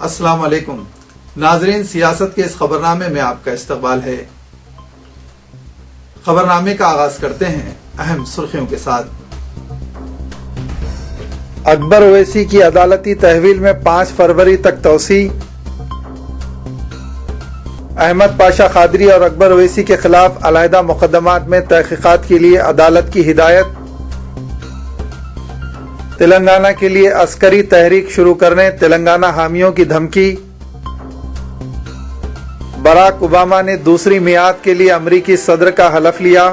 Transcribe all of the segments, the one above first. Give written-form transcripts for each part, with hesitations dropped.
السلام علیکم ناظرین، سیاست کے اس خبرنامے میں آپ کا استقبال ہے۔ خبرنامے کا آغاز کرتے ہیں اہم سرخیوں کے ساتھ۔ اکبر اویسی کی عدالتی تحویل میں 5 فروری تک توسیع۔ احمد پاشا قادری اور اکبر اویسی کے خلاف علیحدہ مقدمات میں تحقیقات کے لیے عدالت کی ہدایت۔ تلنگانہ کے لیے عسکری تحریک شروع کرنے تلنگانہ حامیوں کی دھمکی۔ براک اوباما نے دوسری میعاد کے لیے امریکی صدر کا حلف لیا۔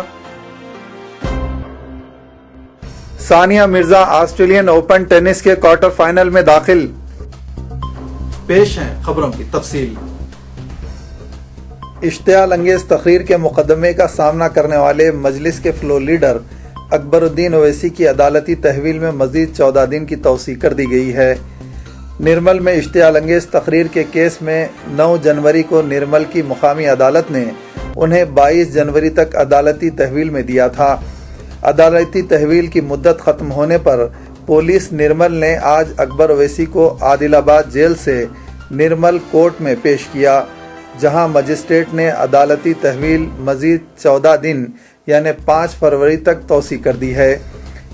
Sania Mirza Australian open tennis کے کوارٹر فائنل میں داخل۔ پیش ہیں خبروں کی تفصیل۔ اشتعال انگیز تقریر کے مقدمے کا سامنا کرنے والے مجلس کے فلور لیڈر اکبر الدین اویسی کی عدالتی تحویل میں مزید 14 دن کی توسیع کر دی گئی ہے۔ نرمل میں اشتعال انگیز تقریر کے کیس میں 9 جنوری کو نرمل کی مقامی عدالت نے انہیں 22 جنوری تک عدالتی تحویل میں دیا تھا۔ عدالتی تحویل کی مدت ختم ہونے پر پولیس نرمل نے آج اکبر اویسی کو عادل آباد جیل سے نرمل کورٹ میں پیش کیا، جہاں مجسٹریٹ نے عدالتی تحویل مزید 14 دن یعنی 5 فروری تک توسیع کر دی ہے۔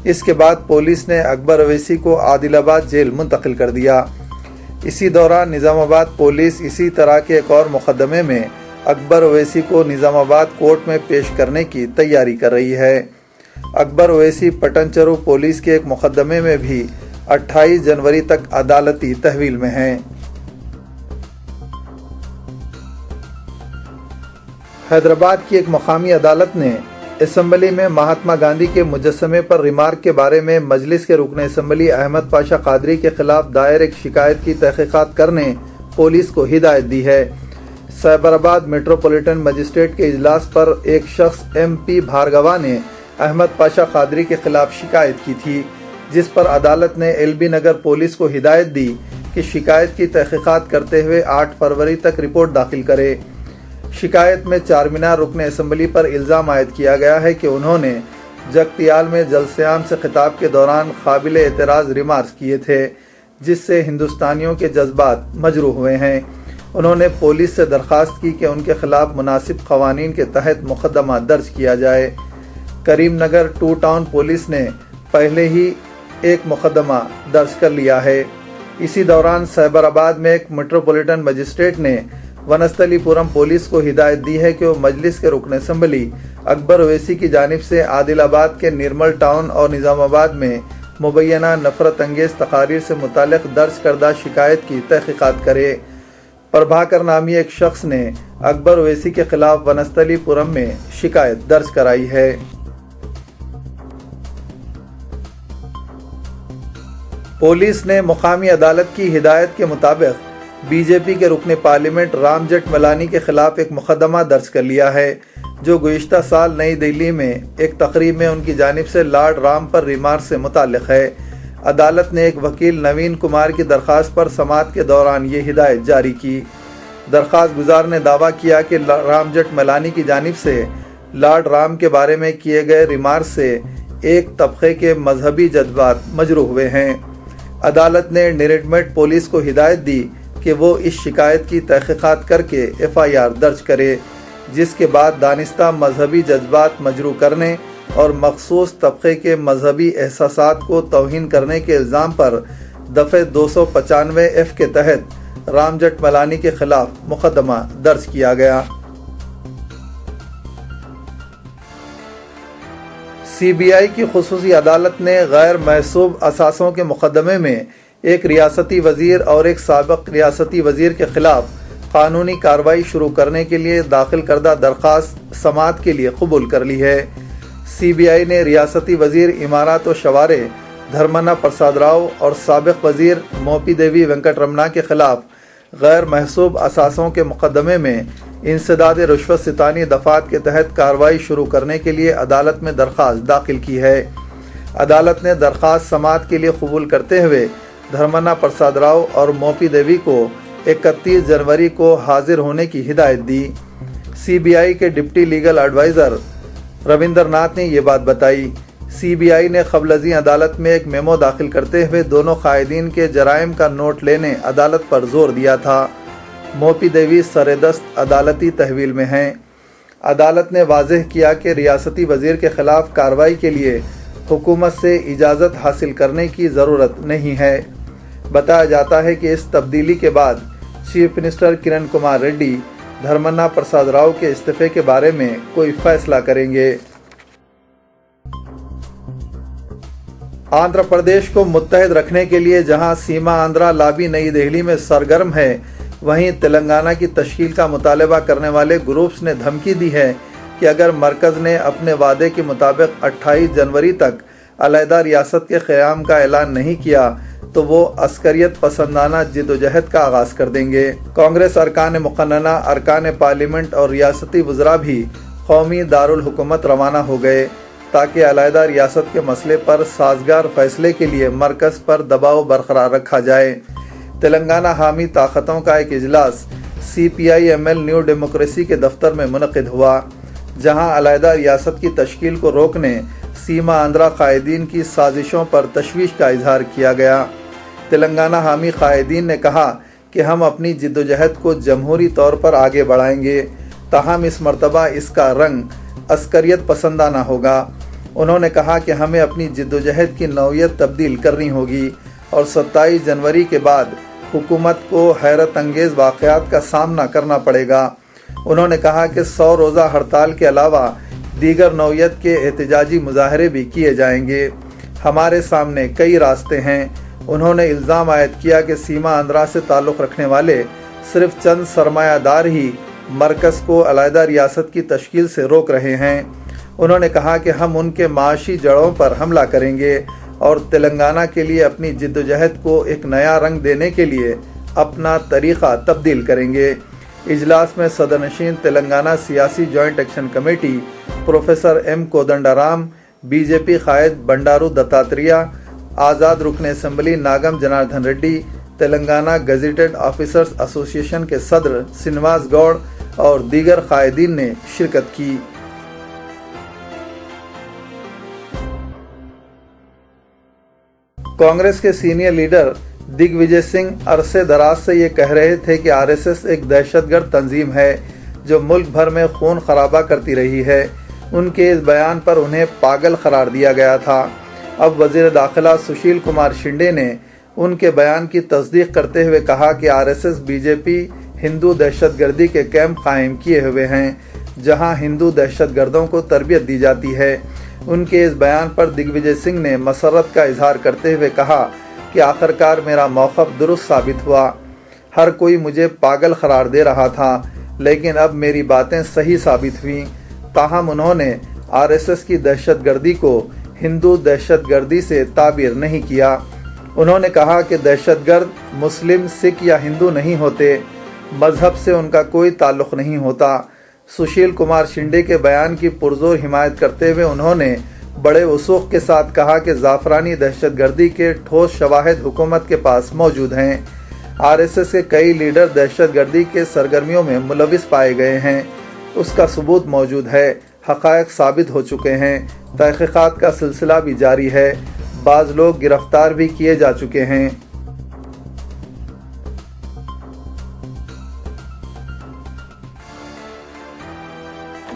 اس کے بعد پولیس نے اکبر اویسی کو عادل آباد جیل منتقل کر دیا۔ اسی دوران نظام آباد پولیس اسی طرح کے ایک اور مقدمے میں اکبر اویسی کو نظام آباد کورٹ میں پیش کرنے کی تیاری کر رہی ہے۔ اکبر اویسی پٹن چرو پولیس کے ایک مقدمے میں بھی 28 جنوری تک عدالتی تحویل میں ہیں۔ حیدرآباد کی ایک مقامی عدالت نے اسمبلی میں مہاتما گاندھی کے مجسمے پر ریمارک کے بارے میں مجلس کے رکن اسمبلی احمد پاشا قادری کے خلاف دائر ایک شکایت کی تحقیقات کرنے پولیس کو ہدایت دی ہے۔ سائبرآباد میٹروپولیٹن مجسٹریٹ کے اجلاس پر ایک شخص ایم پی بھارگوا نے احمد پاشا قادری کے خلاف شکایت کی تھی، جس پر عدالت نے ایل بی نگر پولیس کو ہدایت دی کہ شکایت کی تحقیقات کرتے ہوئے 8 فروری تک رپورٹ داخل کرے۔ شکایت میں چار مینار رکن اسمبلی پر الزام عائد کیا گیا ہے کہ انہوں نے جگتیال میں جلسہ عام سے خطاب کے دوران قابل اعتراض ریمارکس کیے تھے، جس سے ہندوستانیوں کے جذبات مجروح ہوئے ہیں۔ انہوں نے پولیس سے درخواست کی کہ ان کے خلاف مناسب قوانین کے تحت مقدمہ درج کیا جائے۔ کریم نگر 2 ٹاؤن پولیس نے پہلے ہی ایک مقدمہ درج کر لیا ہے۔ اسی دوران سائبرآباد میں ایک میٹروپولیٹن مجسٹریٹ نے ونستلی پورم پولیس کو ہدایت دی ہے کہ وہ مجلس کے رکن اسمبلی اکبر اویسی کی جانب سے عادل آباد کے نرمل ٹاؤن اور نظام آباد میں مبینہ نفرت انگیز تقاریر سے متعلق درج کردہ شکایت کی تحقیقات کرے۔ پربھاکر نامی ایک شخص نے اکبر اویسی کے خلاف ونستلی پورم میں شکایت درج کرائی ہے۔ پولیس نے مقامی عدالت کی ہدایت کے مطابق بی جے پی کے رکن پارلیمنٹ رام جیٹھ ملانی کے خلاف ایک مقدمہ درج کر لیا ہے، جو گزشتہ سال نئی دہلی میں ایک تقریب میں ان کی جانب سے لارڈ رام پر ریمارک سے متعلق ہے۔ عدالت نے ایک وکیل نوین کمار کی درخواست پر سماعت کے دوران یہ ہدایت جاری کی۔ درخواست گزار نے دعویٰ کیا کہ رام جیٹھ ملانی کی جانب سے لارڈ رام کے بارے میں کیے گئے ریمارک سے ایک طبقے کے مذہبی جذبات مجروح ہوئے ہیں۔ عدالت نے نریڈمیٹ پولیس کو ہدایت دی کہ وہ اس شکایت کی تحقیقات کر کے ایف آئی آر درج کرے، جس کے بعد دانستہ مذہبی جذبات مجروح کرنے اور مخصوص طبقے کے مذہبی احساسات کو توہین کرنے کے الزام پر دفعہ 295F کے تحت رام جیٹھ ملانی کے خلاف مقدمہ درج کیا گیا۔ سی بی آئی کی خصوصی عدالت نے غیر محسوب اثاثوں کے مقدمے میں ایک ریاستی وزیر اور ایک سابق ریاستی وزیر کے خلاف قانونی کارروائی شروع کرنے کے لیے داخل کردہ درخواست سماعت کے لیے قبول کر لی ہے۔ سی بی آئی نے ریاستی وزیر امارات و شوارے دھرمنا پرساد راؤ اور سابق وزیر موپی دیوی وینکٹ رمنا کے خلاف غیر محسوب اثاثوں کے مقدمے میں انسداد رشوت ستانی دفعات کے تحت کارروائی شروع کرنے کے لیے عدالت میں درخواست داخل کی ہے۔ عدالت نے درخواست سماعت کے لیے قبول کرتے ہوئے دھرمنا پرساد راؤ اور موپی دیوی کو 31 جنوری کو حاضر ہونے کی ہدایت دی۔ سی بی آئی کے deputy legal adviser Ravindra Nath نے یہ بات بتائی۔ CBI نے قبل ازیں عدالت میں ایک میمو داخل کرتے ہوئے دونوں قائدین کے جرائم کا نوٹ لینے عدالت پر زور دیا تھا۔ موپی دیوی سردست عدالتی تحویل میں ہیں۔ عدالت نے واضح کیا کہ ریاستی وزیر کے خلاف کارروائی کے لیے حکومت سے اجازت حاصل کرنے کی ضرورت نہیں ہے۔ بتایا جاتا ہے کہ اس تبدیلی کے بعد چیف منسٹر کرن کمار ریڈی دھرمنا پرساد راؤ کے استعفے کے بارے میں کوئی فیصلہ کریں گے۔ آندھرا پردیش کو متحد رکھنے کے لیے جہاں سیما آندھرا لابی نئی دہلی میں سرگرم ہے، وہیں تلنگانہ کی تشکیل کا مطالبہ کرنے والے گروپس نے دھمکی دی ہے کہ اگر مرکز نے اپنے وعدے کے مطابق 28 جنوری تک علیحدہ ریاست کے قیام کا اعلان نہیں کیا تو وہ عسکریت پسندانہ جدوجہد کا آغاز کر دیں گے۔ کانگریس ارکان مقننہ، ارکان پارلیمنٹ اور ریاستی وزراء بھی قومی دارالحکومت روانہ ہو گئے تاکہ علیحدہ ریاست کے مسئلے پر سازگار فیصلے کے لیے مرکز پر دباؤ برقرار رکھا جائے۔ تلنگانہ حامی طاقتوں کا ایک اجلاس CPI-ML نیو ڈیموکریسی کے دفتر میں منعقد ہوا، جہاں علیحدہ ریاست کی تشکیل کو روکنے سیما آندھرا قائدین کی سازشوں پر تشویش کا اظہار کیا گیا۔ تلنگانہ حامی قائدین نے کہا کہ ہم اپنی جدوجہد کو جمہوری طور پر آگے بڑھائیں گے، تاہم اس مرتبہ اس کا رنگ عسکریت پسندانہ ہوگا۔ انہوں نے کہا کہ ہمیں اپنی جدوجہد کی نوعیت تبدیل کرنی ہوگی اور 27 جنوری کے بعد حکومت کو حیرت انگیز واقعات کا سامنا کرنا پڑے گا۔ انہوں نے کہا کہ 100 روزہ ہڑتال کے علاوہ دیگر نوعیت کے احتجاجی مظاہرے بھی کیے جائیں گے۔ ہمارے سامنے کئی راستے ہیں۔ انہوں نے الزام عائد کیا کہ سیما آندھرا سے تعلق رکھنے والے صرف چند سرمایہ دار ہی مرکز کو علیحدہ ریاست کی تشکیل سے روک رہے ہیں۔ انہوں نے کہا کہ ہم ان کے معاشی جڑوں پر حملہ کریں گے اور تلنگانہ کے لیے اپنی جدوجہد کو ایک نیا رنگ دینے کے لیے اپنا طریقہ تبدیل کریں گے۔ اجلاس میں صدر نشین تلنگانہ سیاسی joint action committee professor M Kodandaram, BJP قائد بنڈارو دتاتریہ، آزاد رکن assembly ناگم Janardhan ready, Telangana gazetted officers ایسوسی ایشن کے صدر سینواس گوڑ اور دیگر قائدین نے شرکت کی۔ کانگریس کے سینئر لیڈر دگ وجے سنگھ عرصے دراز سے یہ کہہ رہے تھے کہ RSS ایک دہشت گرد تنظیم ہے جو ملک بھر میں خون خرابہ کرتی رہی ہے۔ ان کے اس بیان پر انہیں پاگل قرار دیا گیا تھا۔ اب وزیر داخلہ سشیل کمار شنڈے نے ان کے بیان کی تصدیق کرتے ہوئے کہا کہ RSS BJP ہندو دہشت گردی کے کیمپ قائم کیے ہوئے ہیں جہاں ہندو دہشت گردوں کو تربیت دی جاتی ہے۔ ان کے اس بیان پر دگ وجے سنگھ نے مسرت کا اظہار کرتے ہوئے کہا کہ آخرکار میرا موقف درست ثابت ہوا۔ ہر کوئی مجھے پاگل قرار دے رہا تھا لیکن اب میری باتیں صحیح ثابت ہوئیں۔ تاہم انہوں نے RSS کی دہشت گردی کو ہندو دہشت گردی سے تعبیر نہیں کیا۔ انہوں نے کہا کہ دہشت گرد مسلم، سکھ یا ہندو نہیں ہوتے، مذہب سے ان کا کوئی تعلق نہیں ہوتا۔ سشیل کمار شنڈے کے بیان کی پرزور حمایت کرتے ہوئے انہوں نے بڑے وثوق کے ساتھ کہا کہ زعفرانی دہشت گردی کے ٹھوس شواہد حکومت کے پاس موجود ہیں۔ RSS کے کئی لیڈر دہشت گردی کے سرگرمیوں میں ملوث پائے گئے ہیں، اس کا ثبوت موجود ہے، حقائق ثابت ہو چکے ہیں، تحقیقات کا سلسلہ بھی جاری ہے، بعض لوگ گرفتار بھی کیے جا چکے ہیں۔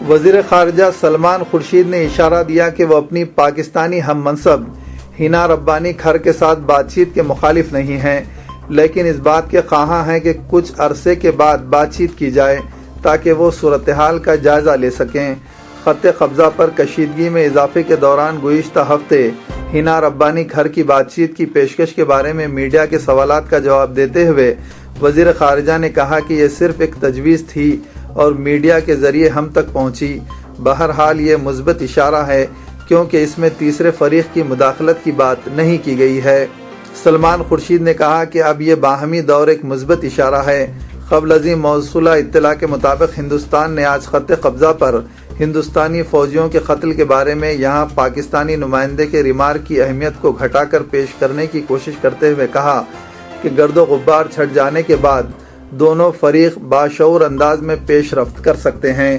وزیر خارجہ سلمان خورشید نے اشارہ دیا کہ وہ اپنی پاکستانی ہم منصب ہینا ربانی کھر کے ساتھ بات چیت کے مخالف نہیں ہیں، لیکن اس بات کے خواہاں ہیں کہ کچھ عرصے کے بعد بات چیت کی جائے تاکہ وہ صورتحال کا جائزہ لے سکیں۔ خط قبضہ پر کشیدگی میں اضافے کے دوران گزشتہ ہفتے ہینا ربانی گھر کی بات چیت کی پیشکش کے بارے میں میڈیا کے سوالات کا جواب دیتے ہوئے وزیر خارجہ نے کہا کہ یہ صرف ایک تجویز تھی اور میڈیا کے ذریعے ہم تک پہنچی۔ بہرحال یہ مثبت اشارہ ہے کیونکہ اس میں تیسرے فریق کی مداخلت کی بات نہیں کی گئی ہے۔ سلمان خورشید نے کہا کہ اب یہ باہمی دور ایک مثبت اشارہ ہے۔ قبل ازیں موصولہ اطلاع کے مطابق ہندوستان نے آج خط قبضہ پر ہندوستانی فوجیوں کے قتل کے بارے میں یہاں پاکستانی نمائندے کے ریمارک کی اہمیت کو گھٹا کر پیش کرنے کی کوشش کرتے ہوئے کہا کہ گرد و غبار چھٹ جانے کے بعد دونوں فریق باشعور انداز میں پیش رفت کر سکتے ہیں۔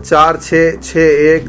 4-6, 6-1,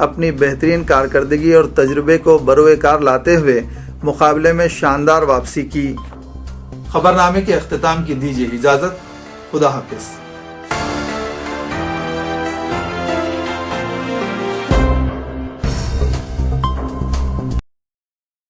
اپنی بہترین کارکردگی اور تجربے کو بروئے کار لاتے ہوئے مقابلے میں شاندار واپسی کی۔ خبرنامے کے اختتام کی دیجیے اجازت۔ خدا حافظ۔